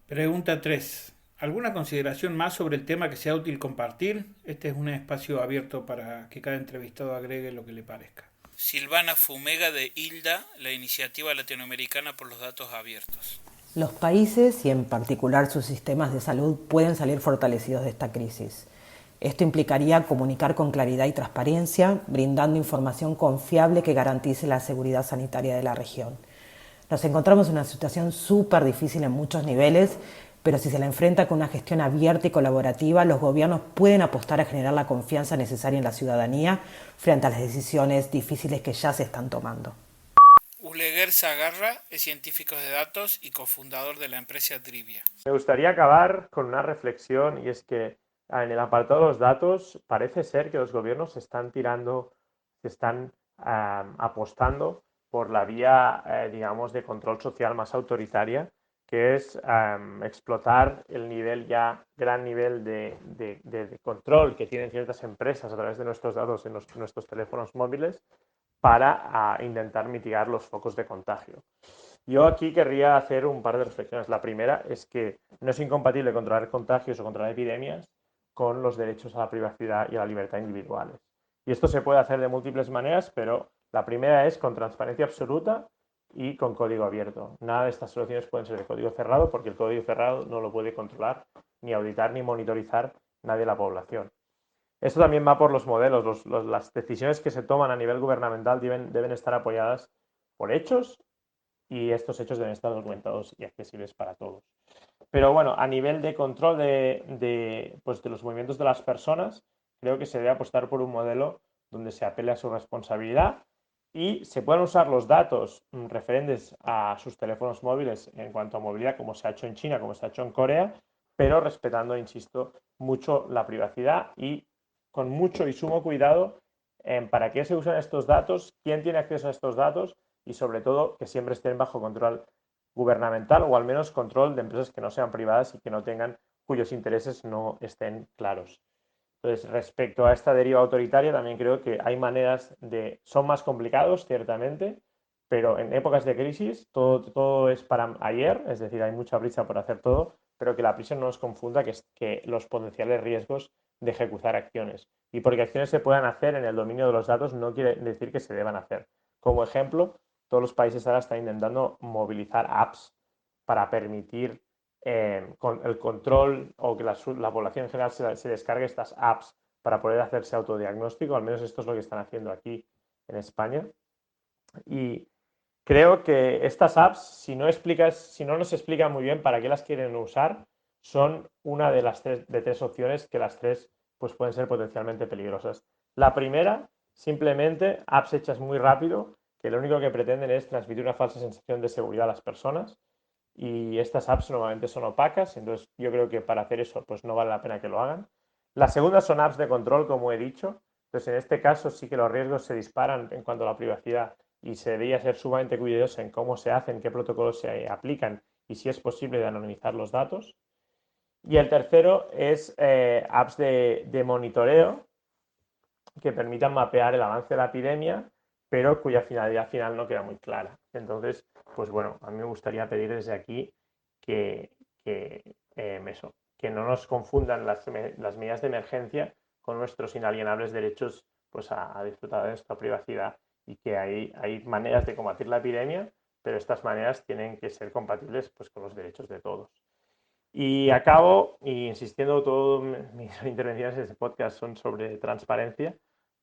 Pregunta 3. ¿Alguna consideración más sobre el tema que sea útil compartir? Este es un espacio abierto para que cada entrevistado agregue lo que le parezca. Silvana Fumega de ILDA, la Iniciativa Latinoamericana por los Datos Abiertos. Los países y en particular sus sistemas de salud pueden salir fortalecidos de esta crisis. Esto implicaría comunicar con claridad y transparencia, brindando información confiable que garantice la seguridad sanitaria de la región. Nos encontramos en una situación súper difícil en muchos niveles, pero si se la enfrenta con una gestión abierta y colaborativa, los gobiernos pueden apostar a generar la confianza necesaria en la ciudadanía frente a las decisiones difíciles que ya se están tomando. Uleguer Zagarra es científico de datos y cofundador de la empresa Drivia. Me gustaría acabar con una reflexión, y es que en el apartado de los datos parece ser que los gobiernos están apostando por la vía, digamos, de control social más autoritaria, que es explotar el gran nivel de control que tienen ciertas empresas a través de nuestros datos en nuestros teléfonos móviles para intentar mitigar los focos de contagio. Yo aquí querría hacer un par de reflexiones. La primera es que no es incompatible controlar contagios o controlar epidemias con los derechos a la privacidad y a la libertad individuales. Y esto se puede hacer de múltiples maneras, pero la primera es con transparencia absoluta y con código abierto. Nada de estas soluciones pueden ser de código cerrado, porque el código cerrado no lo puede controlar, ni auditar, ni monitorizar nadie de la población. Esto también va por los modelos. Las decisiones que se toman a nivel gubernamental deben estar apoyadas por hechos, y estos hechos deben estar documentados y accesibles para todos. Pero bueno, a nivel de control de los movimientos de las personas, creo que se debe apostar por un modelo donde se apele a su responsabilidad y se puedan usar los datos referentes a sus teléfonos móviles en cuanto a movilidad, como se ha hecho en China, como se ha hecho en Corea, pero respetando, insisto, mucho la privacidad y con mucho y sumo cuidado en para qué se usan estos datos, quién tiene acceso a estos datos y sobre todo que siempre estén bajo control gubernamental o al menos control de empresas que no sean privadas y que no tengan, cuyos intereses no estén claros. Entonces, respecto a esta deriva autoritaria, también creo que hay maneras son más complicados, ciertamente, pero en épocas de crisis todo es para ayer, es decir, hay mucha prisa por hacer todo, pero que la prisa no nos confunda que los potenciales riesgos de ejecutar acciones. Y porque acciones se puedan hacer en el dominio de los datos no quiere decir que se deban hacer. Como ejemplo, todos los países ahora están intentando movilizar apps para permitir con el control o que la población en general se descargue estas apps para poder hacerse autodiagnóstico. Al menos esto es lo que están haciendo aquí en España. Y creo que estas apps, si no nos explican muy bien para qué las quieren usar, son una de las tres opciones, que las tres pues, pueden ser potencialmente peligrosas. La primera, simplemente apps hechas muy rápido, que lo único que pretenden es transmitir una falsa sensación de seguridad a las personas, y estas apps normalmente son opacas, entonces yo creo que para hacer eso pues no vale la pena que lo hagan. La segunda son apps de control, como he dicho, entonces en este caso sí que los riesgos se disparan en cuanto a la privacidad y se debería ser sumamente cuidadoso en cómo se hacen, qué protocolos se aplican y si es posible de anonimizar los datos. Y el tercero es apps de monitoreo que permitan mapear el avance de la epidemia, pero cuya finalidad final no queda muy clara. Entonces, pues bueno, a mí me gustaría pedir desde aquí que no nos confundan las medidas de emergencia con nuestros inalienables derechos pues, a disfrutar de nuestra privacidad, y que hay maneras de combatir la epidemia, pero estas maneras tienen que ser compatibles pues, con los derechos de todos. Y acabo insistiendo, todas mis intervenciones en este podcast son sobre transparencia,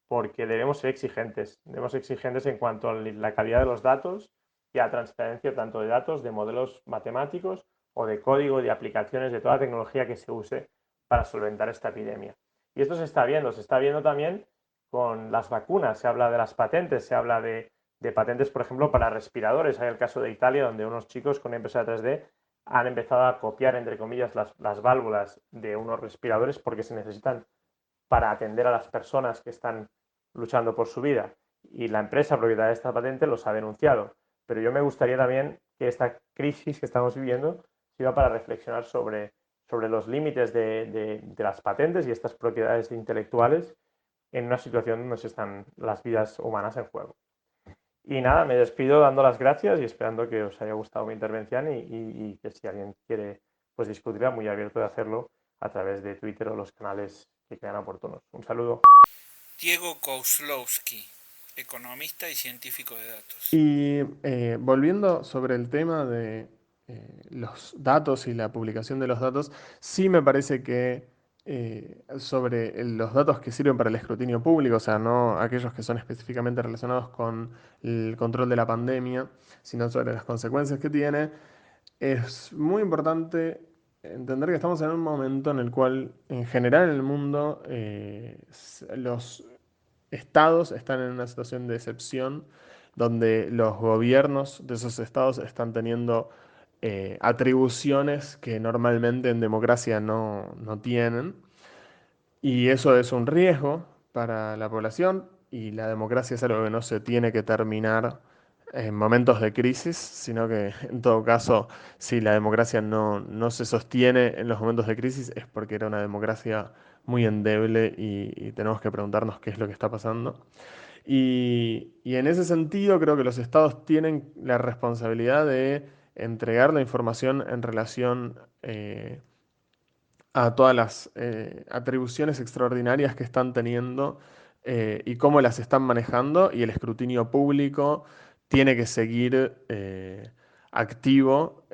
porque debemos ser exigentes. Debemos ser exigentes en cuanto a la calidad de los datos y a la transparencia tanto de datos, de modelos matemáticos o de código, de aplicaciones, de toda la tecnología que se use para solventar esta epidemia. Y esto se está viendo también con las vacunas. Se habla de las patentes, se habla de patentes, por ejemplo, para respiradores. Hay el caso de Italia, donde unos chicos con una impresora 3D han empezado a copiar, entre comillas, las válvulas de unos respiradores porque se necesitan para atender a las personas que están luchando por su vida. Y la empresa propietaria de esta patente los ha denunciado. Pero yo me gustaría también que esta crisis que estamos viviendo sirva para reflexionar sobre los límites de las patentes y estas propiedades intelectuales en una situación donde están las vidas humanas en juego. Y nada, me despido dando las gracias y esperando que os haya gustado mi intervención y que si alguien quiere pues discutirla, muy abierto de hacerlo a través de Twitter o los canales que crean oportunos. Un saludo. Diego Kozlowski, economista y científico de datos. Y volviendo sobre el tema de los datos y la publicación de los datos, sí me parece que sobre los datos que sirven para el escrutinio público, o sea, no aquellos que son específicamente relacionados con el control de la pandemia, sino sobre las consecuencias que tiene, es muy importante entender que estamos en un momento en el cual, en general en el mundo, los estados están en una situación de excepción, donde los gobiernos de esos estados están teniendo atribuciones que normalmente en democracia no tienen. Y eso es un riesgo para la población y la democracia es algo que no se tiene que terminar en momentos de crisis, sino que en todo caso, si la democracia no se sostiene en los momentos de crisis es porque era una democracia muy endeble y tenemos que preguntarnos qué es lo que está pasando. Y en ese sentido creo que los estados tienen la responsabilidad de entregar la información en relación a todas las atribuciones extraordinarias que están teniendo y cómo las están manejando, y el escrutinio público tiene que seguir activo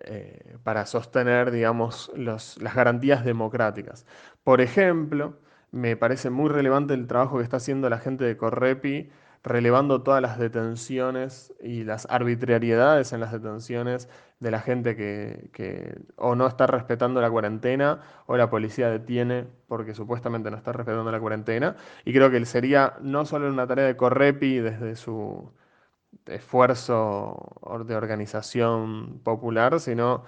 para sostener, digamos, las garantías democráticas. Por ejemplo, me parece muy relevante el trabajo que está haciendo la gente de Correpi, relevando todas las detenciones y las arbitrariedades en las detenciones de la gente que o no está respetando la cuarentena o la policía detiene porque supuestamente no está respetando la cuarentena. Y creo que sería no solo una tarea de Correpi desde su esfuerzo de organización popular, sino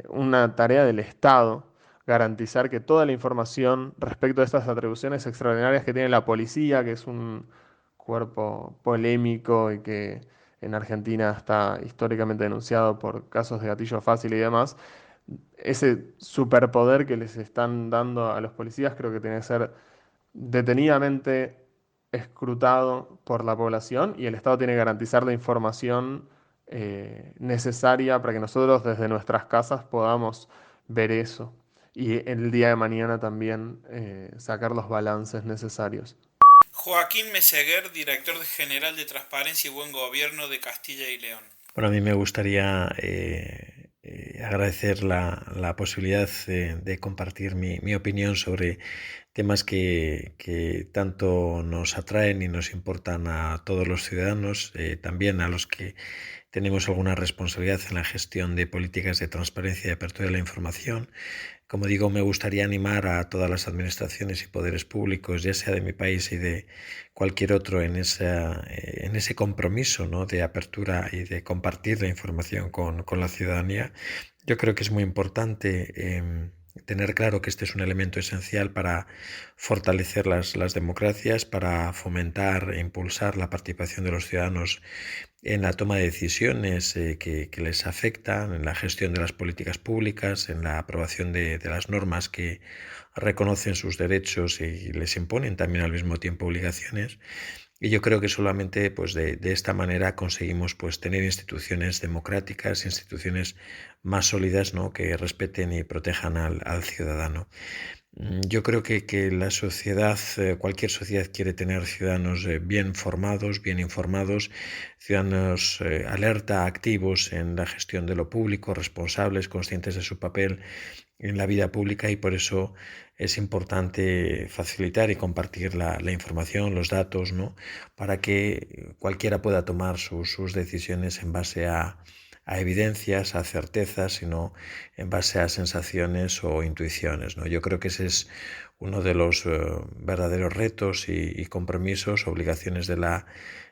una tarea del Estado, garantizar que toda la información respecto a estas atribuciones extraordinarias que tiene la policía, que es un cuerpo polémico y que en Argentina está históricamente denunciado por casos de gatillo fácil y demás, ese superpoder que les están dando a los policías creo que tiene que ser detenidamente escrutado por la población, y el Estado tiene que garantizar la información necesaria para que nosotros desde nuestras casas podamos ver eso y el día de mañana también sacar los balances necesarios. Joaquín Meseguer, director general de Transparencia y Buen Gobierno de Castilla y León. Bueno, a mí me gustaría agradecer la posibilidad de compartir mi opinión sobre temas que tanto nos atraen y nos importan a todos los ciudadanos, también a los que tenemos alguna responsabilidad en la gestión de políticas de transparencia y apertura de la información. Como digo, me gustaría animar a todas las administraciones y poderes públicos, ya sea de mi país y de cualquier otro, en ese compromiso, ¿no?, de apertura y de compartir la información con la ciudadanía. Yo creo que es muy importante tener claro que este es un elemento esencial para fortalecer las democracias, para fomentar e impulsar la participación de los ciudadanos en la toma de decisiones que les afectan, en la gestión de las políticas públicas, en la aprobación de las normas que reconocen sus derechos y les imponen también al mismo tiempo obligaciones. Y yo creo que solamente pues, de esta manera conseguimos pues, tener instituciones democráticas, instituciones más sólidas, ¿no?, que respeten y protejan al ciudadano. Yo creo que la sociedad, cualquier sociedad quiere tener ciudadanos bien formados, bien informados, ciudadanos alerta, activos en la gestión de lo público, responsables, conscientes de su papel en la vida pública, y por eso es importante facilitar y compartir la información, los datos, ¿no? Para que cualquiera pueda tomar sus decisiones en base a evidencias, a certezas, sino en base a sensaciones o intuiciones, ¿no? Yo creo que ese es uno de los verdaderos retos y compromisos, obligaciones de la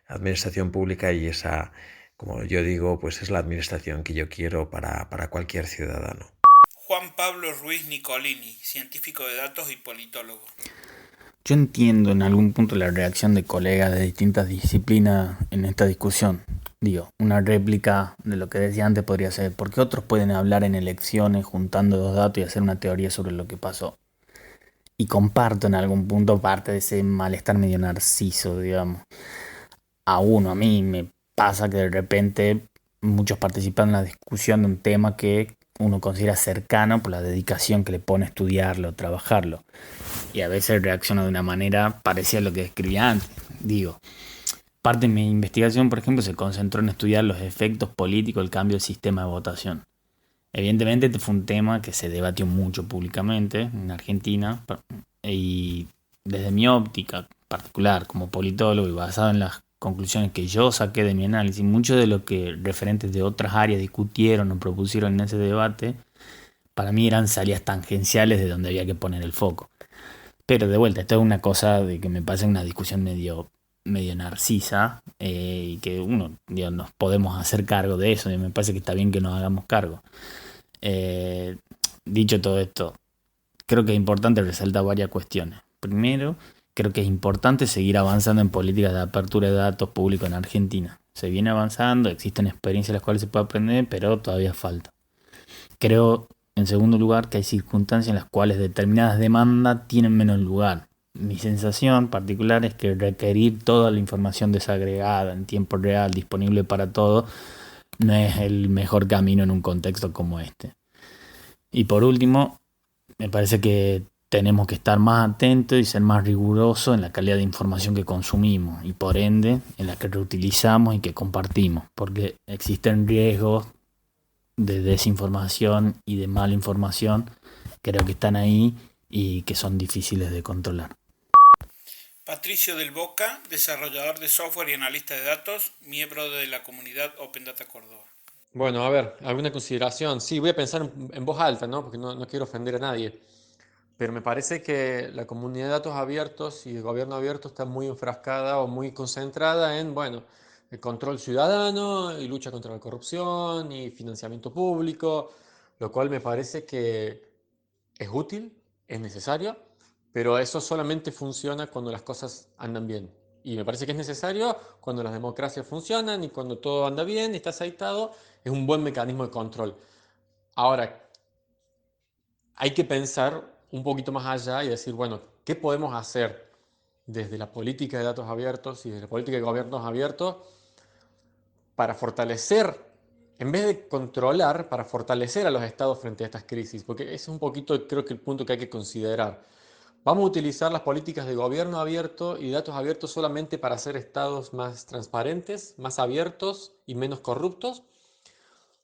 administración pública, y esa, como yo digo, pues es la administración que yo quiero para cualquier ciudadano. Juan Pablo Ruiz Nicolini, científico de datos y politólogo. Yo entiendo en algún punto la reacción de colegas de distintas disciplinas en esta discusión. Digo, una réplica de lo que decía antes podría ser, ¿por qué otros pueden hablar en elecciones juntando dos datos y hacer una teoría sobre lo que pasó? Y comparto en algún punto parte de ese malestar medio narciso, digamos. A mí me pasa que de repente muchos participan en la discusión de un tema que uno considera cercano por la dedicación que le pone a estudiarlo, trabajarlo. Y a veces reacciona de una manera parecida a lo que describía antes. Digo, parte de mi investigación, por ejemplo, se concentró en estudiar los efectos políticos del cambio del sistema de votación. Evidentemente este fue un tema que se debatió mucho públicamente en Argentina, y desde mi óptica particular como politólogo y basado en las conclusiones que yo saqué de mi análisis, mucho de lo que referentes de otras áreas discutieron o propusieron en ese debate, para mí eran salidas tangenciales de donde había que poner el foco. Pero de vuelta, esto es una cosa de que me parece una discusión medio narcisa, y que nos podemos hacer cargo de eso, y me parece que está bien que nos hagamos cargo. Dicho todo esto, creo que es importante resaltar varias cuestiones. Primero, creo que es importante seguir avanzando en políticas de apertura de datos públicos en Argentina. Se viene avanzando, existen experiencias en las cuales se puede aprender, pero todavía falta. Creo, en segundo lugar, que hay circunstancias en las cuales determinadas demandas tienen menos lugar. Mi sensación particular es que requerir toda la información desagregada en tiempo real, disponible para todos, no es el mejor camino en un contexto como este. Y por último, me parece que tenemos que estar más atentos y ser más rigurosos en la calidad de información que consumimos, y por ende en la que reutilizamos y que compartimos, porque existen riesgos de desinformación y de mala información, creo que están ahí y que son difíciles de controlar. Patricio del Boca, desarrollador de software y analista de datos, miembro de la comunidad Open Data Córdoba. Bueno, a ver, alguna consideración. Sí, voy a pensar en voz alta, ¿no? Porque no quiero ofender a nadie. Pero me parece que la comunidad de datos abiertos y el gobierno abierto está muy enfrascada o muy concentrada en, bueno, el control ciudadano y lucha contra la corrupción y financiamiento público, lo cual me parece que es útil, es necesario, pero eso solamente funciona cuando las cosas andan bien. Y me parece que es necesario cuando las democracias funcionan y cuando todo anda bien y está aceitado, es un buen mecanismo de control. Ahora, hay que pensar un poquito más allá y decir, bueno, ¿qué podemos hacer desde la política de datos abiertos y desde la política de gobiernos abiertos para fortalecer, en vez de controlar, para fortalecer a los estados frente a estas crisis? Porque ese es un poquito, creo que el punto que hay que considerar. ¿Vamos a utilizar las políticas de gobierno abierto y datos abiertos solamente para hacer estados más transparentes, más abiertos y menos corruptos?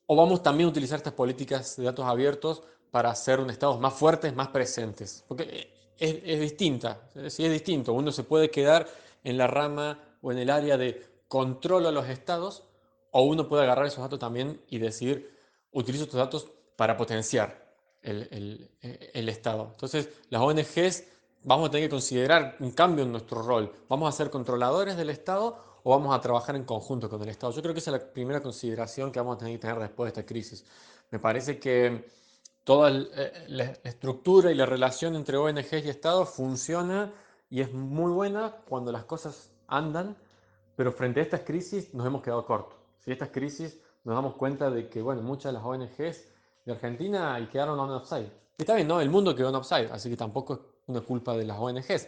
¿O vamos también a utilizar estas políticas de datos abiertos para hacer un estados más fuertes, más presentes? Porque es distinta, sí es distinto. Uno se puede quedar en la rama o en el área de control a los estados, o uno puede agarrar esos datos también y decir, utilizo estos datos para potenciar el Estado. Entonces, las ONGs vamos a tener que considerar un cambio en nuestro rol. ¿Vamos a ser controladores del Estado o vamos a trabajar en conjunto con el Estado? Yo creo que esa es la primera consideración que vamos a tener que tener después de esta crisis. Me parece que toda la estructura y la relación entre ONGs y Estado funciona y es muy buena cuando las cosas andan, pero frente a estas crisis nos hemos quedado cortos. Si estas crisis nos damos cuenta de que, bueno, muchas de las ONGs de Argentina y quedaron on offside. Y está bien, ¿no? El mundo quedó en offside, así que tampoco es una culpa de las ONGs.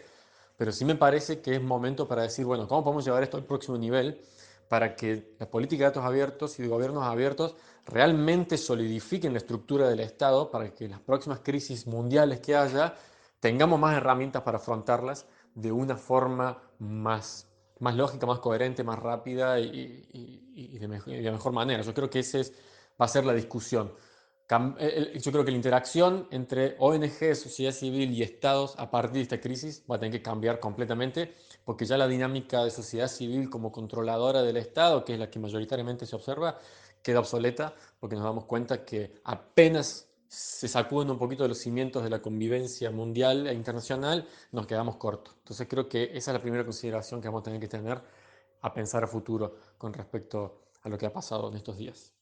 Pero sí me parece que es momento para decir, bueno, ¿cómo podemos llevar esto al próximo nivel para que la política de datos abiertos y de gobiernos abiertos realmente solidifiquen la estructura del Estado para que las próximas crisis mundiales que haya tengamos más herramientas para afrontarlas de una forma más lógica, más coherente, más rápida y de mejor manera. Yo creo que va a ser la discusión. Yo creo que la interacción entre ONG, sociedad civil y estados a partir de esta crisis va a tener que cambiar completamente, porque ya la dinámica de sociedad civil como controladora del Estado, que es la que mayoritariamente se observa, queda obsoleta, porque nos damos cuenta que apenas se sacuden un poquito de los cimientos de la convivencia mundial e internacional, nos quedamos cortos. Entonces creo que esa es la primera consideración que vamos a tener que tener a pensar a futuro con respecto a lo que ha pasado en estos días.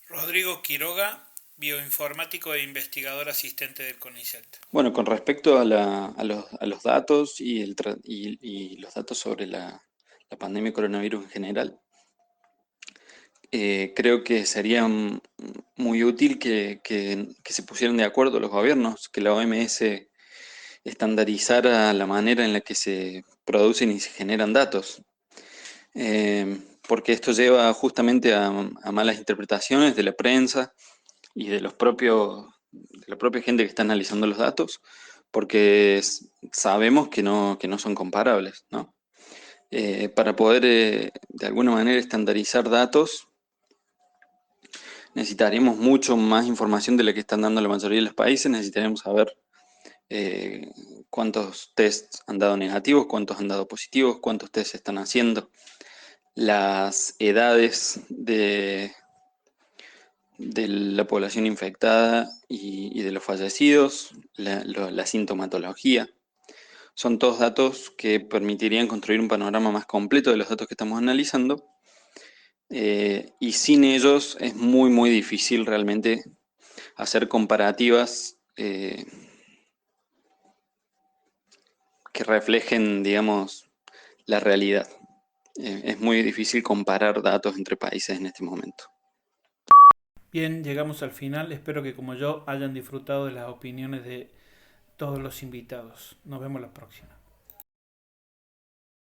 Rodrigo Quiroga, bioinformático e investigador asistente del CONICET. Bueno, con respecto a los datos y los datos sobre la pandemia de coronavirus en general, creo que sería muy útil que se pusieran de acuerdo los gobiernos, que la OMS estandarizara la manera en la que se producen y se generan datos. Porque esto lleva justamente a malas interpretaciones de la prensa y de la propia gente que está analizando los datos, porque sabemos que no son comparables, ¿no? Para poder de alguna manera estandarizar datos, necesitaríamos mucho más información de la que están dando la mayoría de los países. Necesitaríamos saber cuántos tests han dado negativos, cuántos han dado positivos, cuántos tests se están haciendo, las edades de la población infectada y de los fallecidos, la sintomatología. Son todos datos que permitirían construir un panorama más completo de los datos que estamos analizando, y sin ellos es muy, muy difícil realmente hacer comparativas que reflejen, digamos, la realidad. Es muy difícil comparar datos entre países en este momento. Bien, llegamos al final. Espero que como yo hayan disfrutado de las opiniones de todos los invitados. Nos vemos la próxima.